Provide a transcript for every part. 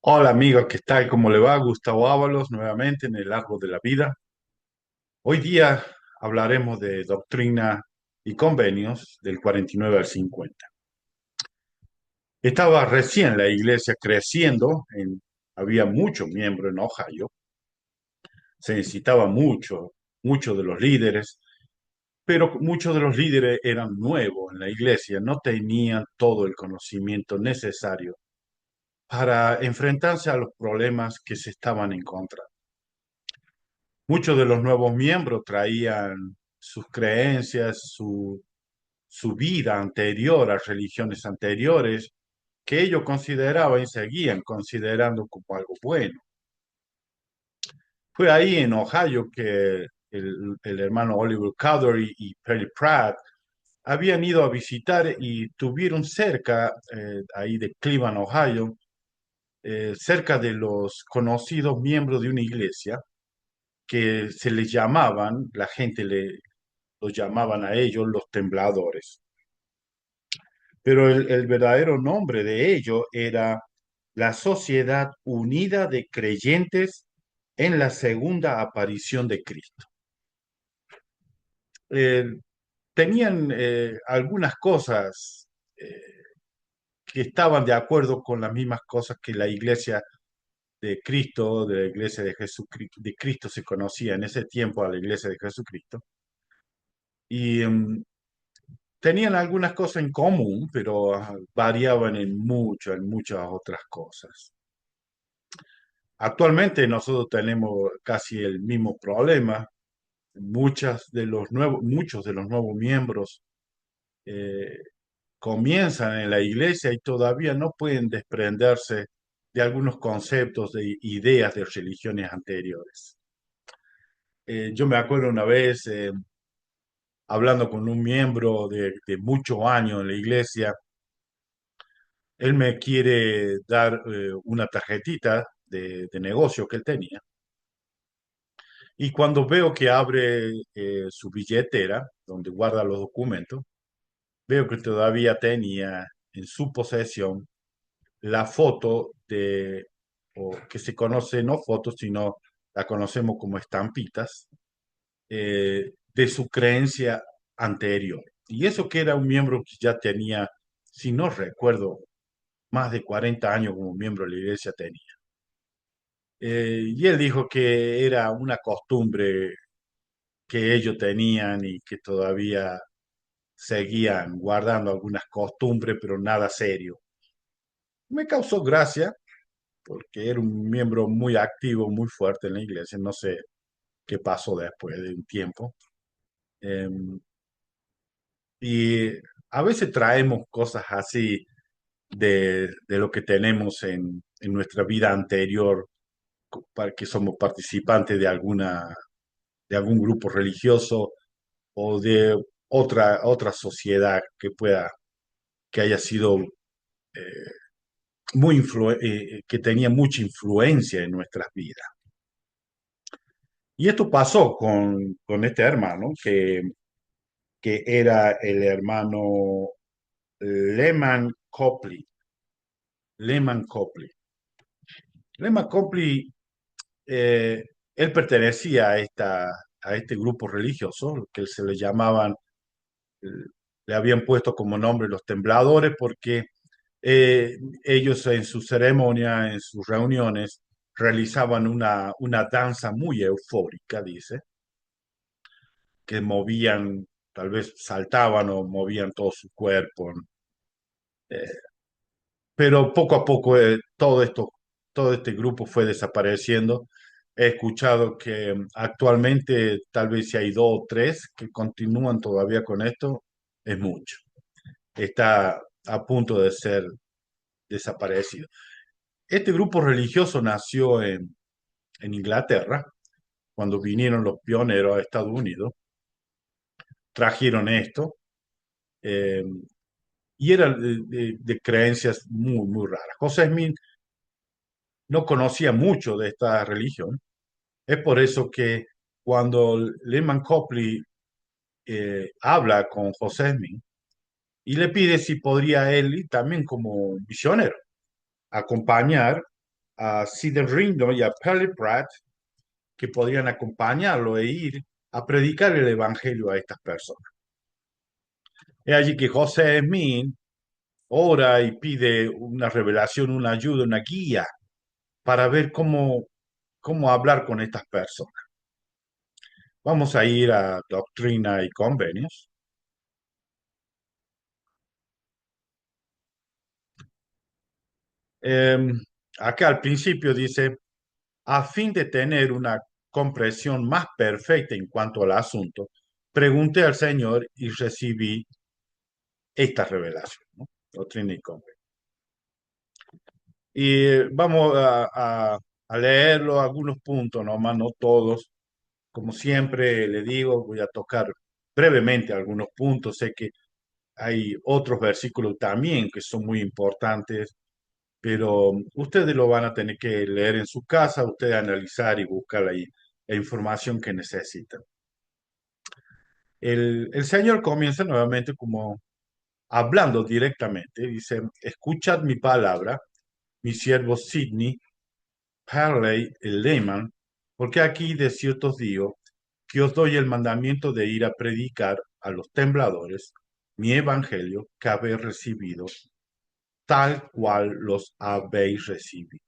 Hola amigos, ¿qué tal? ¿Cómo le va? Gustavo Ábalos nuevamente en el Árbol de la Vida. Hoy día hablaremos de doctrina y convenios del 49 al 50. Estaba recién la iglesia creciendo, había muchos miembros en Ohio, se necesitaba mucho de los líderes, pero muchos de los líderes eran nuevos en la iglesia, no tenían todo el conocimiento necesario para enfrentarse a los problemas que se estaban encontrando. Muchos de los nuevos miembros traían sus creencias, su vida anterior a religiones anteriores, que ellos consideraban y seguían considerando como algo bueno. Fue ahí en Ohio que el hermano Oliver Cowdery y Perry Pratt habían ido a visitar y tuvieron cerca, ahí de Cleveland, Ohio, cerca de los conocidos miembros de una iglesia que se les llamaban, los llamaban a ellos los tembladores. Pero el verdadero nombre de ellos era la Sociedad Unida de Creyentes en la Segunda Aparición de Cristo. Eh, Tenían algunas cosas eh, que estaban de acuerdo con las mismas cosas que la iglesia de Cristo, de la iglesia de Jesucristo, de Cristo se conocía en ese tiempo a la iglesia de Jesucristo. Y tenían algunas cosas en común, pero variaban en muchas otras cosas. Actualmente nosotros tenemos casi el mismo problema. Muchos de los nuevos miembros eh, comienzan en la iglesia y todavía no pueden desprenderse de algunos conceptos, de ideas de religiones anteriores. Yo me acuerdo una vez hablando con un miembro de muchos años en la iglesia. Él me quiere dar una tarjetita de negocio que él tenía. Y cuando veo que abre su billetera, donde guarda los documentos, veo que todavía tenía en su posesión la foto o que se conoce no fotos, sino la conocemos como estampitas, de su creencia anterior. Y eso que era un miembro que ya tenía, si no recuerdo, más de 40 años como miembro de la iglesia tenía. Y él dijo que era una costumbre que ellos tenían y que todavía seguían guardando algunas costumbres, pero nada serio. Me causó gracia porque era un miembro muy activo, muy fuerte en la iglesia. No sé qué pasó después de un tiempo. Eh, y a veces traemos cosas así de lo que tenemos en nuestra vida anterior, para que somos participantes de algún grupo religioso o de otra sociedad que haya sido eh, que tenía mucha influencia en nuestras vidas. Y esto pasó con este hermano, que era el hermano Lehman Copley. Lehman Copley. Lehman Copley, eh, él pertenecía a este grupo religioso, que se le llamaban, eh, le habían puesto como nombre los tembladores, porque ellos en su ceremonia, en sus reuniones, realizaban una danza muy eufórica, dice, que movían, tal vez saltaban o movían todo su cuerpo, ¿no? Pero poco a poco todo este grupo fue desapareciendo. He escuchado que actualmente tal vez si hay dos o tres que continúan todavía con esto, es mucho. Está a punto de ser desaparecido. Este grupo religioso nació en Inglaterra, cuando vinieron los pioneros a Estados Unidos, trajeron esto, eh, y era de creencias muy raras. José Smith no conocía mucho de esta religión. Es por eso que cuando Lehman Copley habla con José Smith y le pide si podría él, y también como misionero, acompañar, a Cedar Rindo y a Pelly Pratt que podrían acompañarlo e ir a predicar el evangelio a estas personas. Es allí que José Smith ora y pide una revelación, una ayuda, una guía para ver cómo hablar con estas personas. Vamos a ir a Doctrina y Convenios. Eh, Acá al principio dice, a fin de tener una comprensión más perfecta en cuanto al asunto, pregunté al Señor y recibí esta revelación, ¿no? Doctrina y Convenios. Y vamos a leerlo, algunos puntos nomás, no todos. Como siempre le digo, voy a tocar brevemente algunos puntos. Sé que hay otros versículos también que son muy importantes, pero ustedes lo van a tener que leer en su casa, ustedes analizar y buscar la información que necesitan. El Señor comienza nuevamente como hablando directamente, dice, escuchad mi palabra, mi siervo Sidney, Parley, el Lehman, porque aquí de cierto os digo que os doy el mandamiento de ir a predicar a los tembladores mi evangelio que habéis recibido, tal cual los habéis recibido.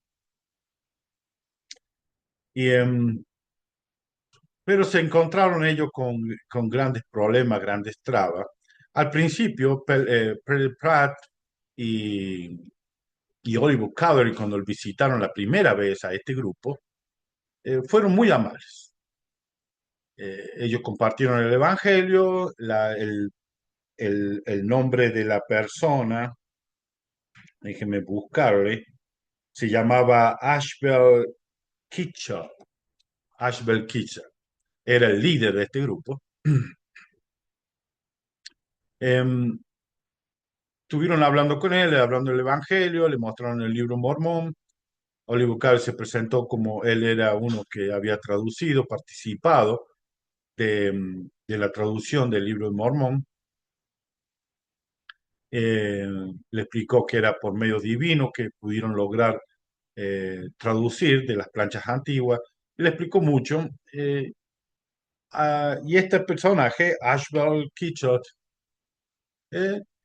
Y, pero se encontraron ellos con grandes problemas, grandes trabas. Al principio, Pratt y, y Oliver Cowdery, cuando visitaron la primera vez a este grupo, fueron muy amables. Ellos compartieron el evangelio, el nombre de la persona, déjenme buscarle, se llamaba Ashbel Kitcher. Ashbel Kitcher era el líder de este grupo. Em, Estuvieron hablando con él, hablando del Evangelio, le mostraron el libro Mormón. Oliver Cowdery se presentó como él era uno que había traducido, participado de la traducción del libro de Mormón. Eh, Le explicó que era por medio divino que pudieron lograr traducir de las planchas antiguas. Le explicó mucho. Y este personaje, Ashbel Kitchot,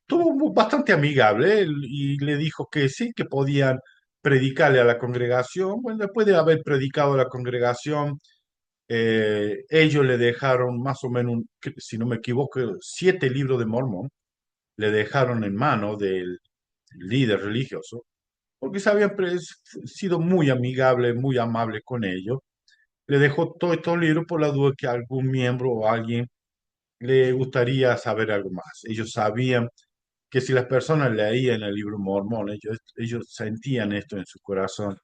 tuvo bastante amigable y le dijo que sí, que podían predicarle a la congregación. Bueno, después de haber predicado a la congregación, ellos le dejaron más o menos, si no me equivoco, 7 libros de Mormón, le dejaron en mano del líder religioso, porque se habían sido muy amigables, muy amables con ellos. Le dejó todos estos libros por la duda que algún miembro o alguien le gustaría saber algo más. Ellos sabían que si las personas leían el libro Mormón, ellos sentían esto en su corazón,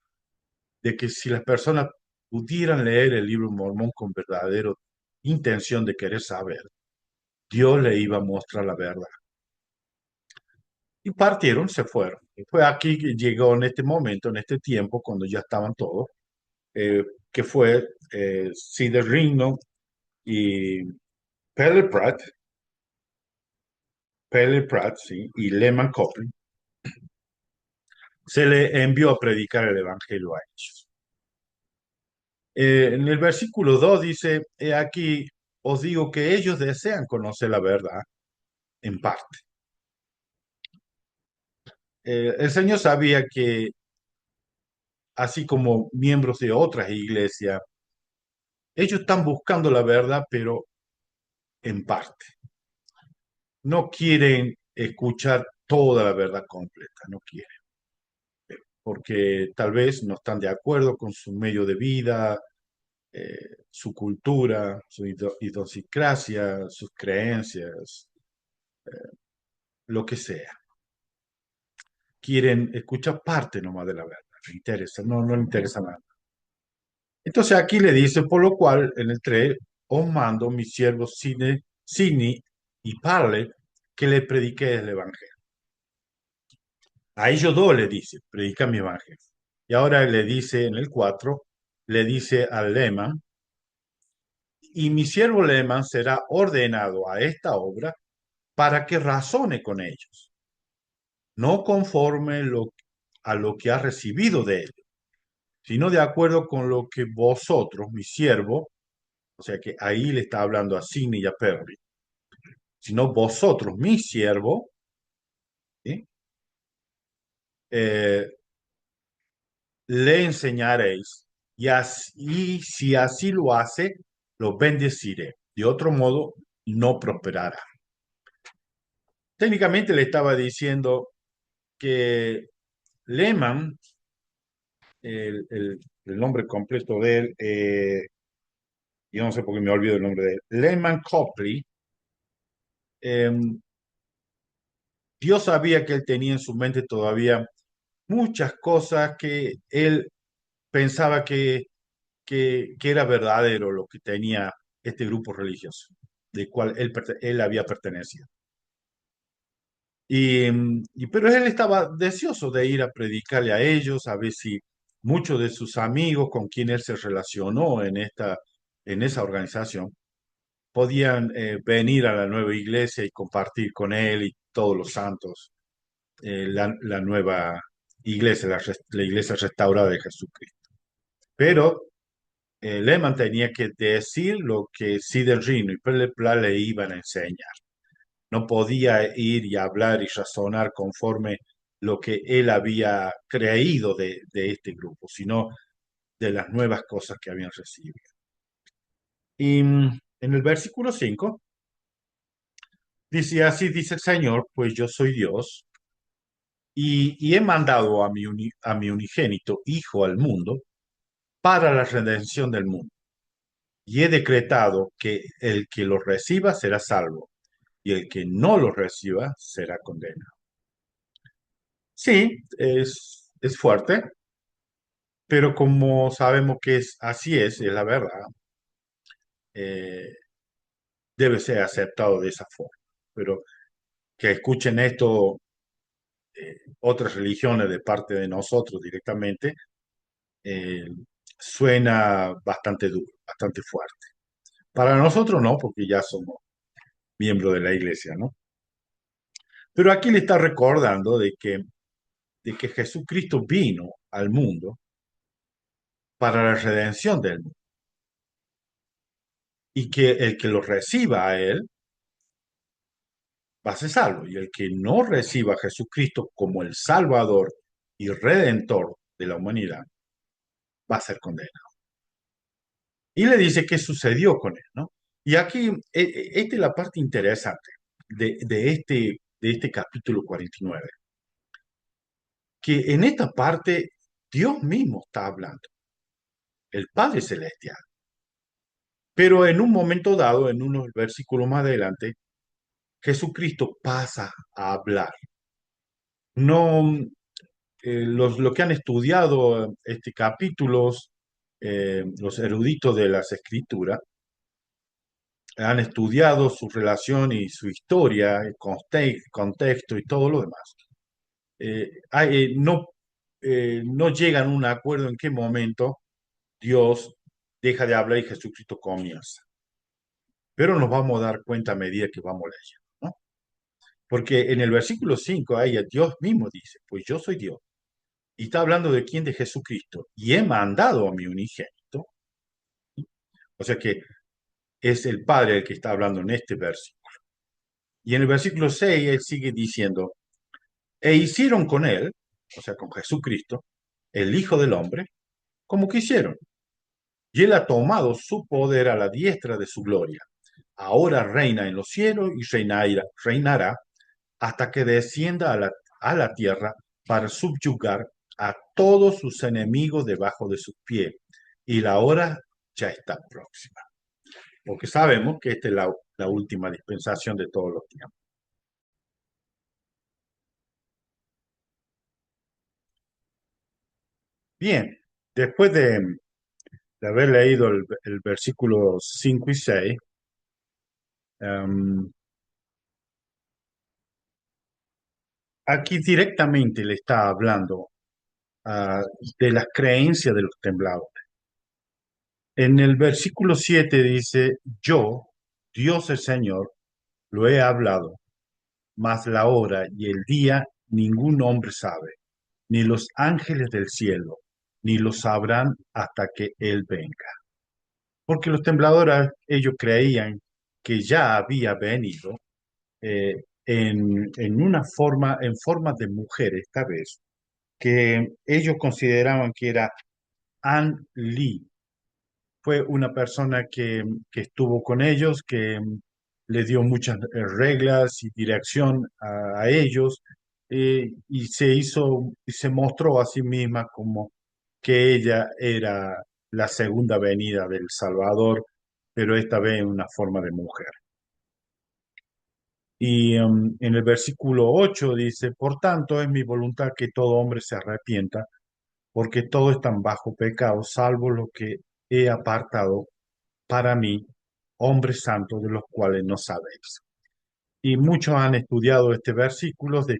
de que si las personas pudieran leer el libro Mormón con verdadera intención de querer saber, Dios le iba a mostrar la verdad. Y partieron, se fueron. Y fue aquí que llegó en este momento, en este tiempo, cuando ya estaban todos, que fue Cedar Rigdon y Pelle Pratt, Pelle Pratt, sí, y Lehman Copeland, se le envió a predicar el evangelio a ellos. En el versículo 2 dice, he aquí os digo que ellos desean conocer la verdad en parte. El Señor sabía que, así como miembros de otras iglesias, ellos están buscando la verdad, pero en parte. No quieren escuchar toda la verdad completa, no quieren, porque tal vez no están de acuerdo con su medio de vida, su cultura, su idiosincrasia, sus creencias, lo que sea. Quieren escuchar parte nomás de la verdad, les interesa, no les interesa nada. Entonces aquí le dice, por lo cual, en el 3 os mando mis siervos Sini y Parle, que le predique el evangelio. A ellos dos le dice, predica mi evangelio. Y ahora le dice en el 4 le dice al Leman, y mi siervo Leman será ordenado a esta obra para que razone con ellos, no conforme a lo que ha recibido de él, sino de acuerdo con lo que vosotros, mi siervo, o sea que ahí le está hablando a Sidney y a Perry, sino vosotros, mi siervo, ¿sí? Eh, le enseñaréis y si así lo hace, lo bendeciré. De otro modo, no prosperará. Técnicamente le estaba diciendo que Lehman, el nombre completo de él, yo no sé por qué me olvido el nombre de él, Lehman Copley, eh, Dios sabía que él tenía en su mente todavía muchas cosas que él pensaba que era verdadero lo que tenía este grupo religioso, del cual él había pertenecido. Pero él estaba deseoso de ir a predicarle a ellos, a ver si muchos de sus amigos con quien él se relacionó en esa organización podían venir a la nueva iglesia y compartir con él y todos los santos la nueva iglesia, la iglesia restaurada de Jesucristo. Pero Lehman tenía que decir lo que Siderino y Pla le iban a enseñar. No podía ir y hablar y razonar conforme lo que él había creído de este grupo, sino de las nuevas cosas que habían recibido. Y en el versículo 5 dice, así dice el Señor, pues yo soy Dios y he mandado a mi unigénito Hijo al mundo para la redención del mundo. Y he decretado que el que lo reciba será salvo y el que no lo reciba será condenado. Sí, es fuerte, pero como sabemos que así es la verdad, eh, debe ser aceptado de esa forma. Pero que escuchen esto otras religiones de parte de nosotros directamente, eh, suena bastante duro, bastante fuerte. Para nosotros no, porque ya somos miembros de la iglesia, ¿no? Pero aquí le está recordando de que Jesucristo vino al mundo para la redención del mundo y que el que lo reciba a él va a ser salvo y el que no reciba a Jesucristo como el Salvador y Redentor de la humanidad va a ser condenado. Y le dice qué sucedió con él, ¿no? Y aquí, esta es la parte interesante de este capítulo 49, que en esta parte Dios mismo está hablando, el Padre Celestial. Pero en un momento dado, en unos versículos más adelante, Jesucristo pasa a hablar. No, los que han estudiado este capítulos, los eruditos de las escrituras, han estudiado su relación y su historia, el contexto y todo lo demás. No, no llegan a un acuerdo en qué momento Dios deja de hablar y Jesucristo comienza. Pero nos vamos a dar cuenta a medida que vamos leyendo, ¿no? Porque en el versículo 5 ahí Dios mismo dice, pues yo soy Dios. Y está hablando de quién, de Jesucristo. Y he mandado a mi unigénito. O sea que es el Padre el que está hablando en este versículo. Y en el versículo 6 él sigue diciendo, e hicieron con él, o sea, con Jesucristo, el Hijo del Hombre, como quisieron. Y él ha tomado su poder a la diestra de su gloria. Ahora reina en los cielos y reinará hasta que descienda a la tierra para subyugar a todos sus enemigos debajo de sus pies. Y la hora ya está próxima. Porque sabemos que esta es la última dispensación de todos los tiempos. Bien, después de haber leído el versículo 5 y 6, um, aquí directamente le está hablando de las creencias de los tembladores. En el versículo 7 dice, yo, Dios el Señor, lo he hablado, mas la hora y el día ningún hombre sabe, ni los ángeles del cielo, ni lo sabrán hasta que Él venga. Porque los tembladores, ellos creían que ya había venido en una forma, en forma de mujer esta vez, que ellos consideraban que era An Lee. Fue una persona que estuvo con ellos, que le dio muchas reglas y dirección a ellos, y se hizo, y se mostró a sí misma como que ella era la segunda venida del Salvador, pero esta vez en una forma de mujer. Y en el versículo 8 dice, por tanto es mi voluntad que todo hombre se arrepienta, porque todos están bajo pecado, salvo lo que he apartado para mí, hombres santos de los cuales no sabéis. Y muchos han estudiado este versículo de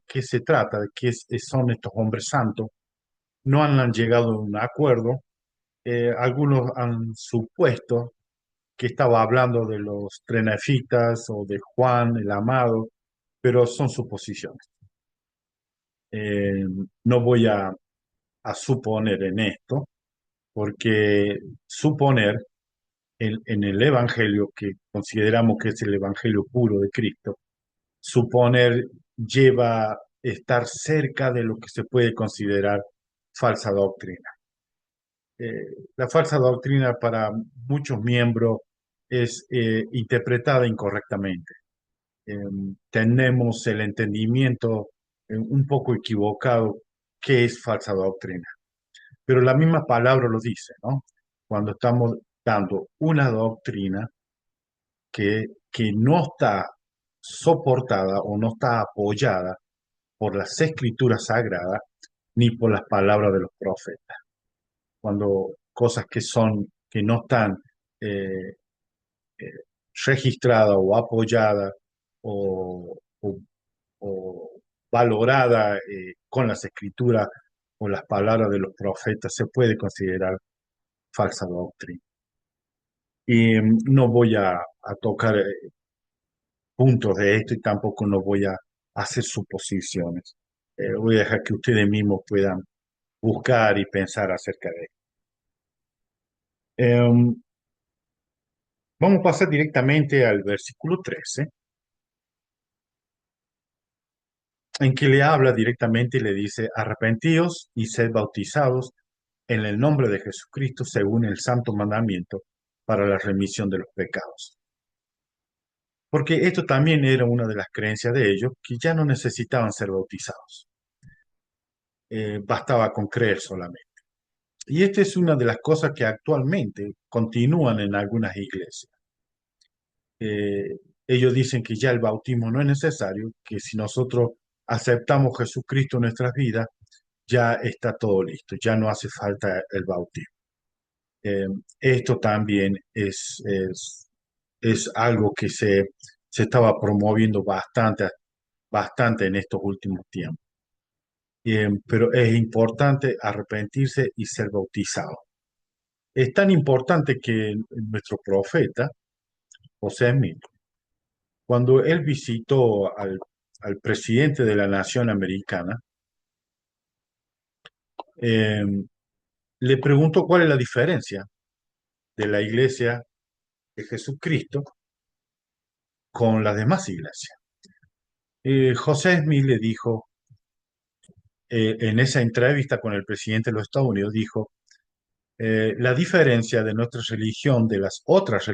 qué se trata, de qué son estos hombres santos. No han llegado a un acuerdo. Algunos han supuesto que estaba hablando de los trenefitas o de Juan el Amado, pero son suposiciones. Eh, no voy a suponer en esto, porque suponer en el Evangelio, que consideramos que es el Evangelio puro de Cristo, suponer lleva estar cerca de lo que se puede considerar falsa doctrina. Eh, la falsa doctrina para muchos miembros es interpretada incorrectamente. Eh, Tenemos el entendimiento un poco equivocado qué es falsa doctrina, pero la misma palabra lo dice, ¿no? Cuando estamos dando una doctrina que no está soportada o no está apoyada por las escrituras sagradas ni por las palabras de los profetas. Cuando cosas que no están eh, eh, registradas o apoyadas o, o valoradas con las escrituras o las palabras de los profetas, se puede considerar falsa doctrina. Y no voy a tocar puntos de esto y tampoco no voy a hacer suposiciones. Voy a dejar que ustedes mismos puedan buscar y pensar acerca de esto. Vamos a pasar directamente al versículo 13, en que le habla directamente y le dice, arrepentíos y sed bautizados en el nombre de Jesucristo según el santo mandamiento para la remisión de los pecados. Porque esto también era una de las creencias de ellos, que ya no necesitaban ser bautizados. Bastaba con creer solamente. Y esta es una de las cosas que actualmente continúan en algunas iglesias. Eh, Ellos dicen que ya el bautismo no es necesario, que si nosotros aceptamos Jesucristo en nuestras vidas, ya está todo listo, ya no hace falta el bautismo. Eh, Esto también es algo que se estaba promoviendo bastante en estos últimos tiempos. Pero es importante arrepentirse y ser bautizado. Es tan importante que nuestro profeta, José Smith, cuando él visitó al presidente de la nación americana, eh, le preguntó cuál es la diferencia de la iglesia de Jesucristo con las demás iglesias. José Smith le dijo, en esa entrevista con el presidente de los Estados Unidos, dijo, la diferencia de nuestra religión de las otras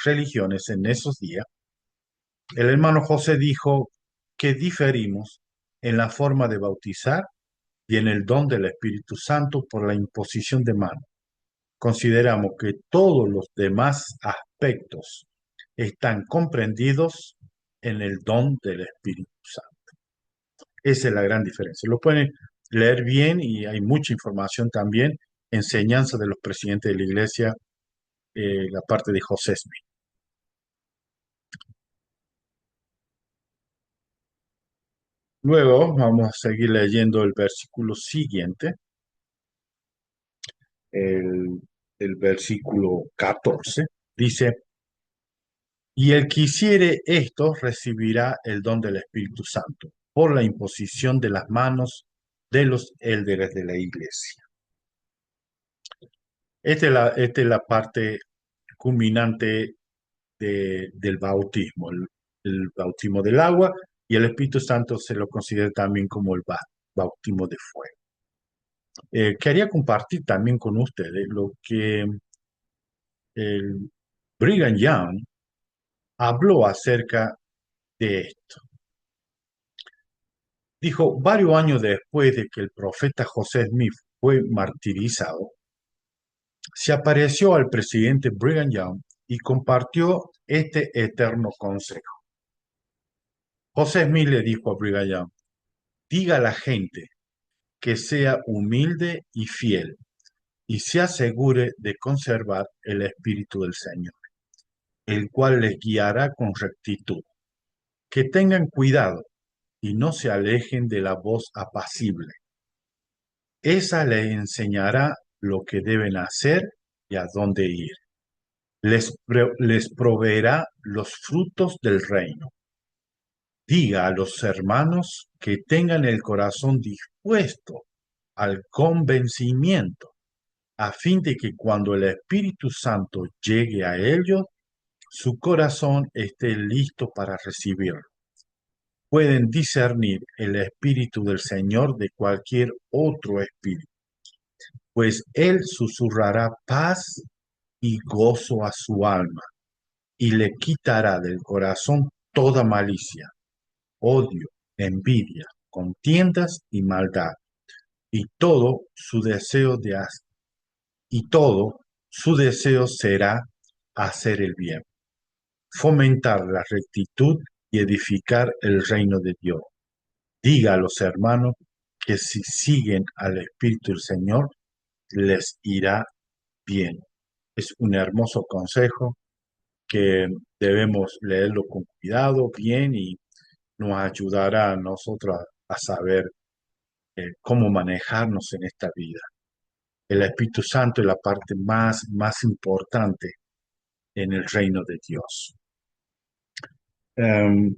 religiones en esos días, el hermano José dijo que diferimos en la forma de bautizar y en el don del Espíritu Santo por la imposición de manos. Consideramos que todos los demás aspectos están comprendidos en el don del Espíritu Santo. Esa es la gran diferencia. Lo pueden leer bien y hay mucha información también, enseñanza de los presidentes de la iglesia, la parte de José Smith. Luego vamos a seguir leyendo el versículo siguiente, el, el versículo 14. Dice, y el que hiciere esto recibirá el don del Espíritu Santo por la imposición de las manos de los élderes de la iglesia. Esta es la parte culminante del bautismo, el bautismo del agua, y el Espíritu Santo se lo considera también como el bautismo de fuego. Quería compartir también con ustedes lo que el Brigham Young habló acerca de esto. Dijo, varios años después de que el profeta José Smith fue martirizado, se apareció al presidente Brigham Young y compartió este eterno consejo. José Smith le dijo a Brigham Young, diga a la gente que sea humilde y fiel y se asegure de conservar el Espíritu del Señor, el cual les guiará con rectitud. Que tengan cuidado y no se alejen de la voz apacible. Esa les enseñará lo que deben hacer y a dónde ir. Les proveerá los frutos del reino. Diga a los hermanos que tengan el corazón dispuesto al convencimiento, a fin de que cuando el Espíritu Santo llegue a ellos, su corazón esté listo para recibirlo. Pueden discernir el Espíritu del Señor de cualquier otro espíritu, pues Él susurrará paz y gozo a su alma y le quitará del corazón toda malicia, odio, envidia, contiendas y maldad, y todo su deseo y todo su deseo será hacer el bien, fomentar la rectitud y edificar el reino de Dios. Diga a los hermanos que si siguen al Espíritu del Señor, les irá bien. Es un hermoso consejo que debemos leerlo con cuidado, bien, y nos ayudará a nosotros a saber cómo manejarnos en esta vida. El Espíritu Santo es la parte más importante en el reino de Dios. Em,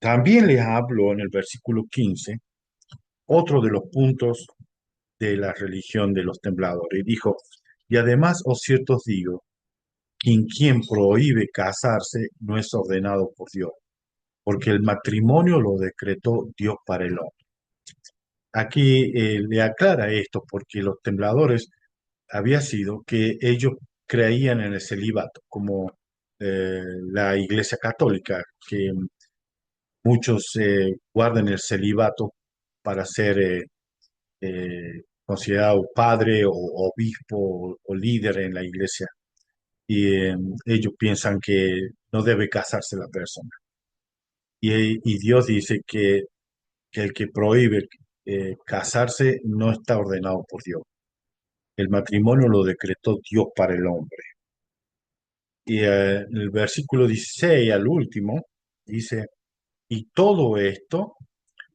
También les hablo en el versículo 15, otro de los puntos de la religión de los tembladores. Y dijo, y además os cierto os digo, quien prohíbe casarse no es ordenado por Dios, porque el matrimonio lo decretó Dios para el hombre. Aquí le aclara esto porque los tembladores había sido que ellos creían en el celibato, como la Iglesia Católica, que muchos guardan el celibato para ser considerado padre o obispo o líder en la iglesia. Y ellos piensan que no debe casarse la persona. Y Dios dice que el que prohíbe casarse no está ordenado por Dios. El matrimonio lo decretó Dios para el hombre. Y en el versículo 16 al último dice, y todo esto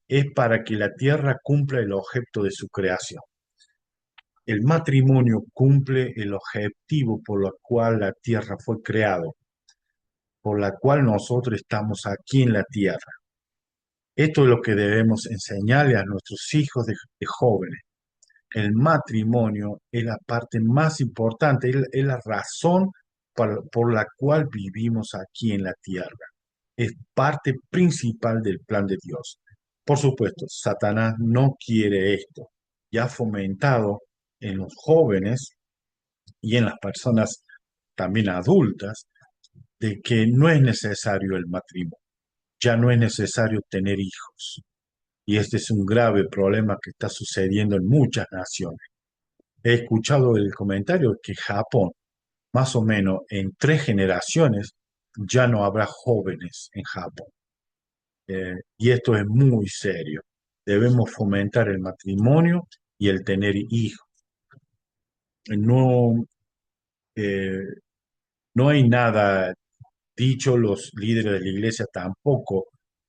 es para que la tierra cumpla el objeto de su creación. El matrimonio cumple el objetivo por el cual la tierra fue creado, por la cual nosotros estamos aquí en la tierra. Esto es lo que debemos enseñarle a nuestros hijos de jóvenes. El matrimonio es la parte más importante, es la razón por la cual vivimos aquí en la tierra. Es parte principal del plan de Dios. Por supuesto, Satanás no quiere esto. Ya ha fomentado en los jóvenes y en las personas también adultas de que no es necesario el matrimonio, ya no es necesario tener hijos. Y este es un grave problema que está sucediendo en muchas naciones. He escuchado el comentario que Japón, más o menos en 3 generaciones, ya no habrá jóvenes en Japón. Y esto es muy serio. Debemos fomentar el matrimonio y el tener hijos. No, eh, no hay nada dicho, los líderes de la iglesia tampoco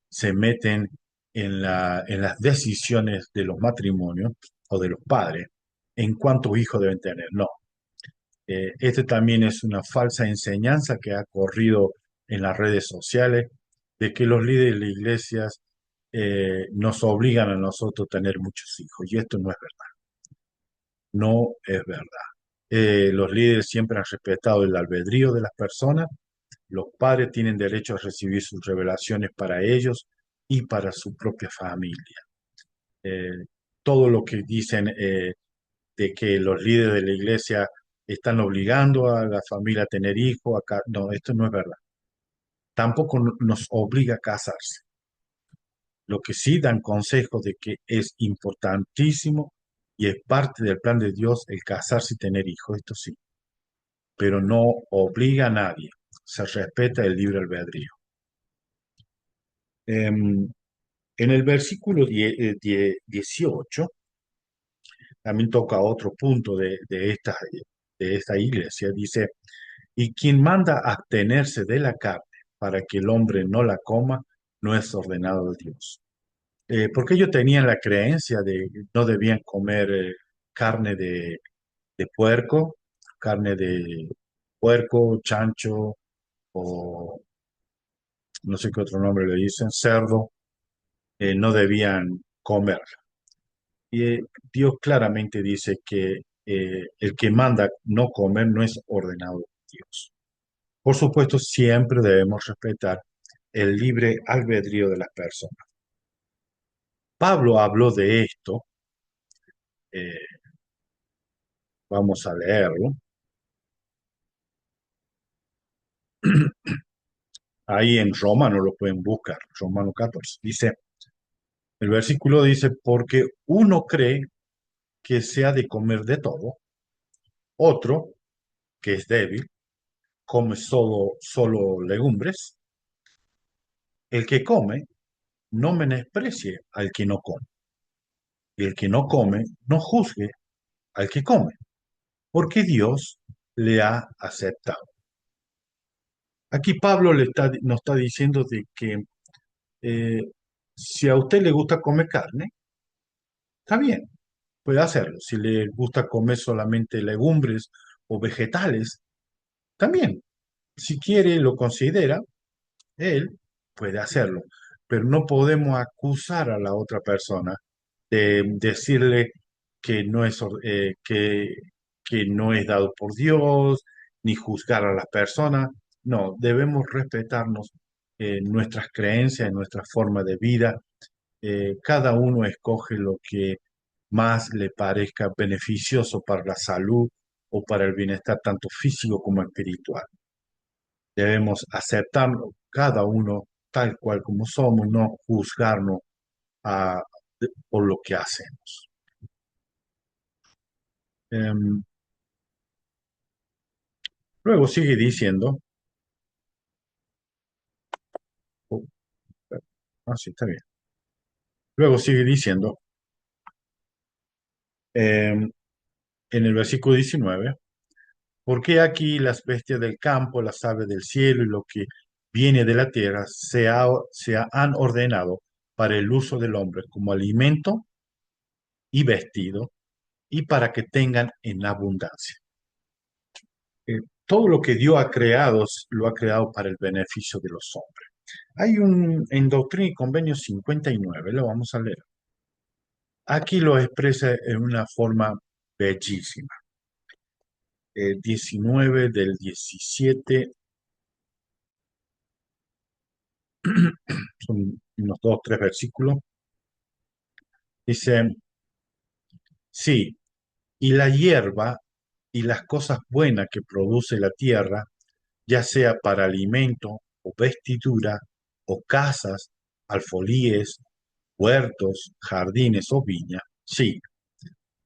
se meten en las decisiones de los matrimonios o de los padres en cuántos hijos deben tener. No. Este también es una falsa enseñanza que ha corrido en las redes sociales de que los líderes de las iglesias nos obligan a nosotros a tener muchos hijos. Y esto no es verdad. No es verdad. Los líderes siempre han respetado el albedrío de las personas. Los padres tienen derecho a recibir sus revelaciones para ellos y para su propia familia. Eh, Todo lo que dicen de que los líderes de la iglesia están obligando a la familia a tener hijos, no, esto no es verdad. Tampoco nos obliga a casarse. Lo que sí dan consejos de que es importantísimo y es parte del plan de Dios el casarse y tener hijos, esto sí, pero no obliga a nadie. Se respeta el libre albedrío. En el versículo 18 también toca otro punto de esta iglesia. Dice, y quien manda abstenerse de la carne para que el hombre no la coma, no es ordenado de Dios. Porque ellos tenían la creencia de que no debían comer carne de puerco, carne de puerco, chancho o no sé qué otro nombre le dicen, cerdo, no debían comer. Y Dios claramente dice que el que manda no comer no es ordenado de Dios. Por supuesto, siempre debemos respetar el libre albedrío de las personas. Pablo habló de esto, eh, vamos a leerlo. Ahí en Romano lo pueden buscar, Romano 14. Dice, el versículo dice, porque uno cree que se ha de comer de todo, otro, que es débil, come solo legumbres. El que come, no menosprecie al que no come. Y el que no come, no juzgue al que come, porque Dios le ha aceptado. Aquí Pablo nos está diciendo de que eh, si a usted le gusta comer carne, está bien, puede hacerlo. Si le gusta comer solamente legumbres o vegetales, también. Si quiere, lo considera, él puede hacerlo. Pero no podemos acusar a la otra persona de decirle que no es, que no es dado por Dios, ni juzgar a las personas. No, debemos respetarnos nuestras creencias, nuestra forma de vida. Cada uno escoge lo que más le parezca beneficioso para la salud o para el bienestar tanto físico como espiritual. Debemos aceptarlo cada uno tal cual como somos, no juzgarnos a- por lo que hacemos. Em, Luego sigue diciendo, oh, sí, está bien. Luego sigue diciendo, em, en el versículo 19, porque aquí las bestias del campo, las aves del cielo y lo que viene de la tierra se han ordenado para el uso del hombre como alimento y vestido y para que tengan en abundancia. Todo lo que Dios ha creado, lo ha creado para el beneficio de los hombres. En Doctrina y Convenio 59, lo vamos a leer. Aquí lo expresa en una forma bellísima. 19 del 17, son unos dos, tres versículos. Dice, sí, y la hierba y las cosas buenas que produce la tierra, ya sea para alimento o vestidura o casas, alfolíes, huertos, jardines o viñas, sí,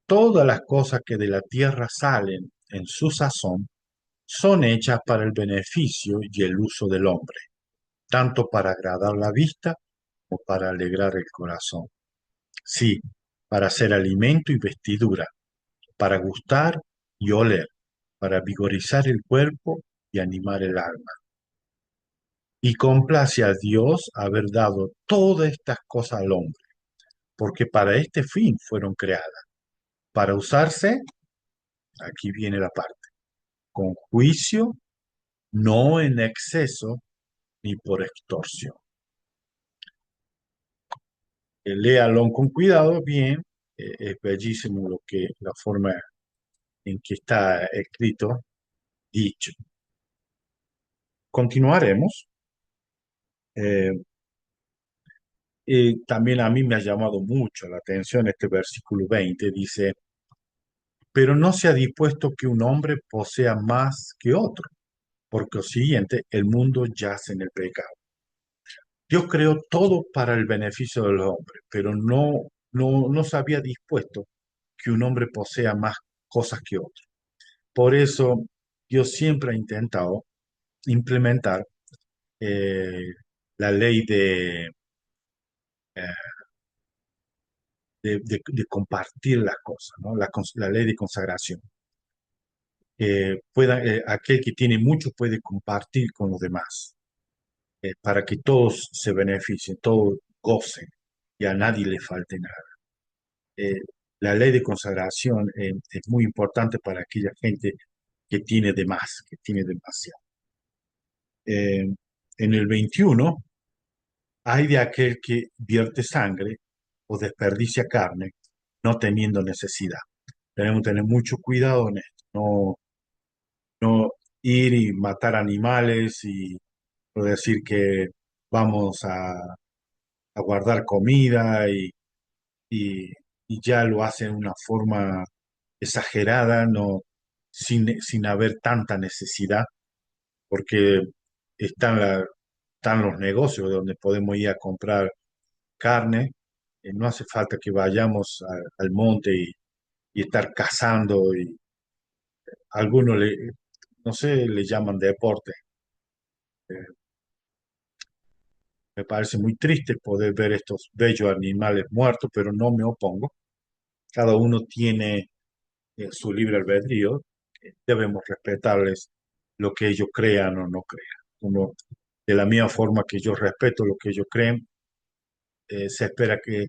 todas las cosas que de la tierra salen en su sazón son hechas para el beneficio y el uso del hombre, tanto para agradar la vista como para alegrar el corazón. Sí, para hacer alimento y vestidura, para gustar y oler, para vigorizar el cuerpo y animar el alma. Y complace a Dios haber dado todas estas cosas al hombre, porque para este fin fueron creadas, para usarse, aquí viene la parte, con juicio, no en exceso ni por extorsión. Léalo con cuidado, bien, es bellísimo la forma en que está escrito, dicho. Continuaremos. Eh, También a mí me ha llamado mucho la atención este versículo 20. Dice, pero no se ha dispuesto que un hombre posea más que otro, porque lo siguiente, el mundo yace en el pecado. Dios creó todo para el beneficio del hombre, pero no se había dispuesto que un hombre posea más cosas que otro. Por eso Dios siempre ha intentado implementar eh, la ley eh, de compartir las cosas, ¿no? La ley de consagración. Aquel que tiene mucho puede compartir con los demás, para que todos se beneficien, todos gocen y a nadie le falte nada. Eh, la ley de consagración es muy importante para aquella gente que tiene de más, que tiene demasiado. En el 21 hay de aquel que vierte sangre o desperdicia carne, no teniendo necesidad. Tenemos que tener mucho cuidado en esto, no ir y matar animales y no decir que vamos a guardar comida y, y ya lo hacen de una forma exagerada, no, sin haber tanta necesidad, porque están, están los negocios donde podemos ir a comprar carne. No hace falta que vayamos al monte y estar cazando y algunos no sé, le llaman deporte. Eh, Me parece muy triste poder ver estos bellos animales muertos, pero no me opongo. Cada uno tiene su libre albedrío. Debemos respetarles lo que ellos crean o no crean. Como de la misma forma que yo respeto lo que ellos creen, se espera que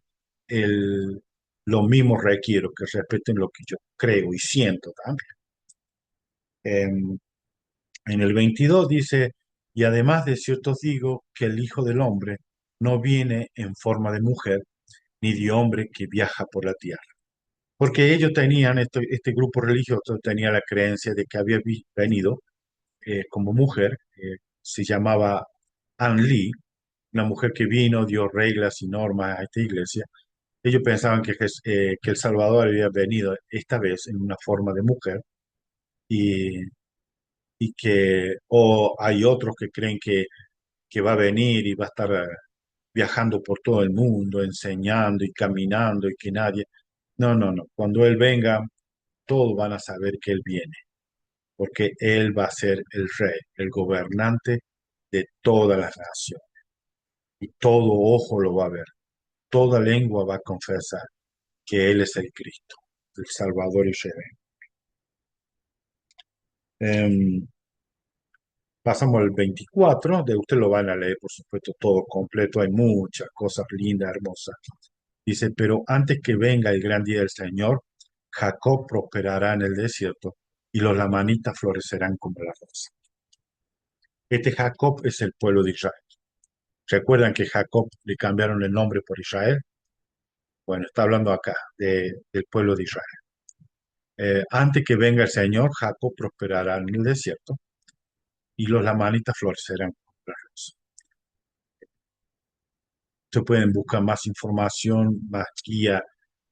el, lo mismo requiero, que respeten lo que yo creo y siento también. En, en el 22 dice, y además de cierto os digo que el Hijo del Hombre no viene en forma de mujer, ni de hombre que viaja por la tierra. Porque ellos tenían, este grupo religioso tenía la creencia de que había venido como mujer, se llamaba Anne Lee, una mujer que vino, dio reglas y normas a esta iglesia. Ellos pensaban que el Salvador había venido esta vez en una forma de mujer y, o hay otros que creen que va a venir y va a estar viajando por todo el mundo, enseñando y caminando y que nadie. No, no, no. Cuando Él venga, todos van a saber que Él viene, porque Él va a ser el rey, el gobernante de todas las naciones. Y todo ojo lo va a ver, toda lengua va a confesar que Él es el Cristo, el Salvador y Rey. Em, Pasamos al 24, de usted lo van a leer, por supuesto, todo completo, hay muchas cosas lindas, hermosas. Dice, pero antes que venga el gran día del Señor, Jacob prosperará en el desierto y los lamanitas florecerán como la rosa. Este Jacob es el pueblo de Israel. ¿Recuerdan que Jacob le cambiaron el nombre por Israel? Bueno, está hablando acá del pueblo de Israel. Antes que venga el Señor, Jacob prosperará en el desierto y los lamanitas florecerán como la rosa. Ustedes pueden buscar más información, más guía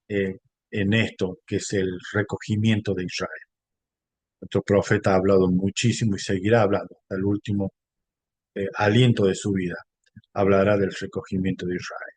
eh, en esto, que es el recogimiento de Israel. Nuestro profeta ha hablado muchísimo y seguirá hablando hasta el último aliento de su vida. Hablará del recogimiento de Israel.